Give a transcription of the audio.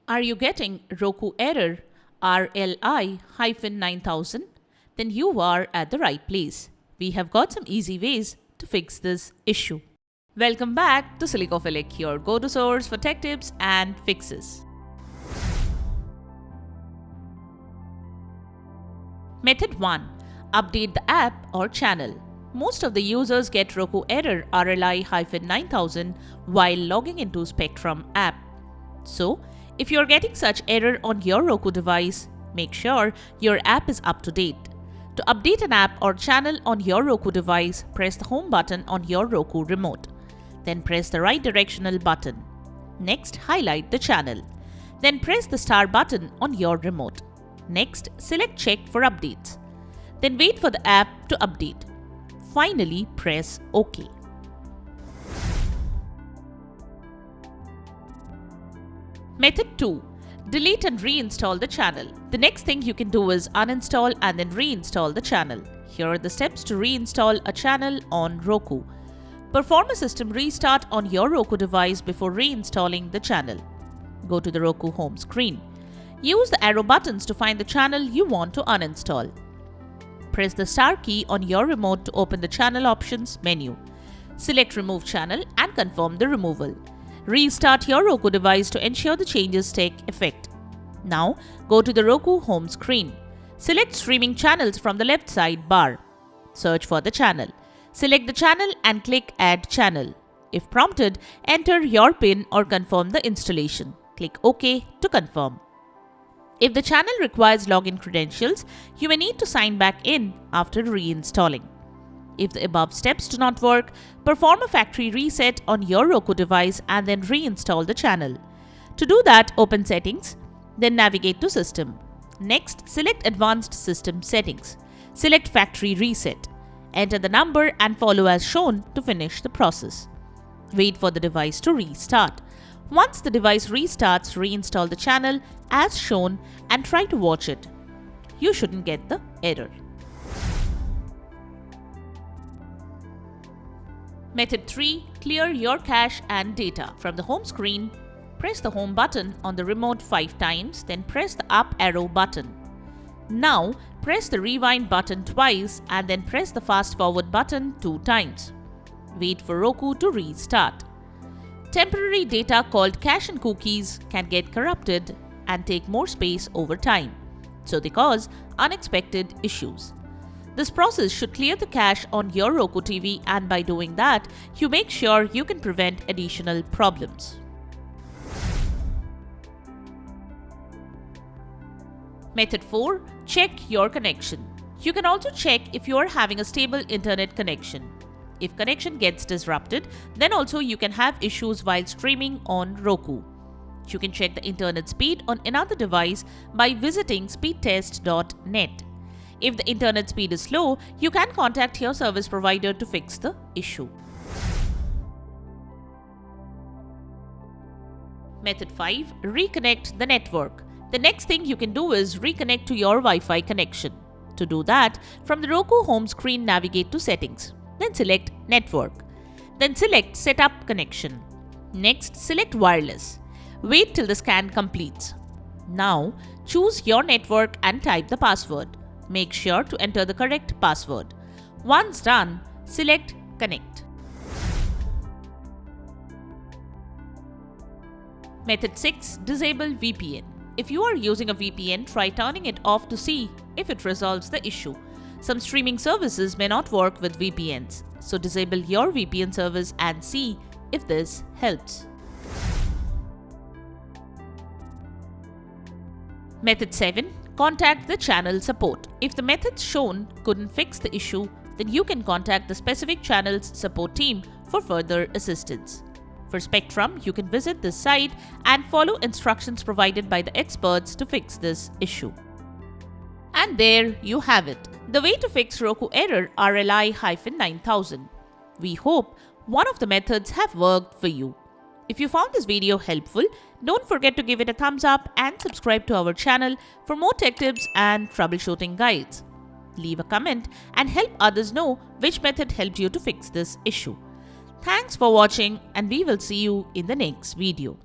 Are you getting Roku error RLI-9000? Then you are at the right place. We have got some easy ways to fix this issue. Welcome back to Silicophilic, your go-to source for tech tips and fixes. Method 1. Update the app or channel. Most of the users get Roku error RLI-9000 while logging into Spectrum app. So, if you are getting such error on your Roku device, make sure your app is up to date. To update an app or channel on your Roku device, press the home button on your Roku remote. Then press the right directional button. Next, highlight the channel. Then press the star button on your remote. Next, select check for updates. Then wait for the app to update. Finally, press OK. Method 2. Delete and reinstall the channel. The next thing you can do is uninstall and then reinstall the channel. Here are the steps to reinstall a channel on Roku. Perform a system restart on your Roku device before reinstalling the channel. Go to the Roku home screen. Use the arrow buttons to find the channel you want to uninstall. Press the star key on your remote to open the channel options menu. Select remove channel and confirm the removal. Restart your Roku device to ensure the changes take effect. Now, go to the Roku home screen. Select streaming channels from the left side bar. Search for the channel. Select the channel and click Add Channel. If prompted, enter your PIN or confirm the installation. Click OK to confirm. If the channel requires login credentials, you may need to sign back in after reinstalling. If the above steps do not work, perform a factory reset on your Roku device and then reinstall the channel. To do that, open Settings, then navigate to System. Next, select Advanced System Settings. Select Factory Reset. Enter the number and follow as shown to finish the process. Wait for the device to restart. Once the device restarts, reinstall the channel as shown and try to watch it. You shouldn't get the error. Method 3. Clear your cache and data. From the home screen, press the home button on the remote 5 times, then press the up arrow button. Now, press the rewind button twice and then press the fast forward button 2 times. Wait for Roku to restart. Temporary data called cache and cookies can get corrupted and take more space over time, so they cause unexpected issues. This process should clear the cache on your Roku TV, and by doing that, you make sure you can prevent additional problems. Method 4. Check your connection. You can also check if you are having a stable internet connection. If connection gets disrupted, then also you can have issues while streaming on Roku. You can check the internet speed on another device by visiting speedtest.net. If the internet speed is slow, you can contact your service provider to fix the issue. Method 5. Reconnect the network. The next thing you can do is reconnect to your Wi-Fi connection. To do that, from the Roku home screen, navigate to Settings. Then select Network. Then select Setup Connection. Next, select Wireless. Wait till the scan completes. Now, choose your network and type the password. Make sure to enter the correct password. Once done, select Connect. Method 6. Disable VPN. If you are using a VPN, try turning it off to see if it resolves the issue. Some streaming services may not work with VPNs, so disable your VPN service and see if this helps. Method 7. Contact the channel support. If the methods shown couldn't fix the issue, then you can contact the specific channel's support team for further assistance. For Spectrum, you can visit this site and follow instructions provided by the experts to fix this issue. And there you have it, the way to fix Roku error RLI-9000. We hope one of the methods have worked for you. If you found this video helpful, don't forget to give it a thumbs up and subscribe to our channel for more tech tips and troubleshooting guides. Leave a comment and help others know which method helped you to fix this issue. Thanks for watching, and we will see you in the next video.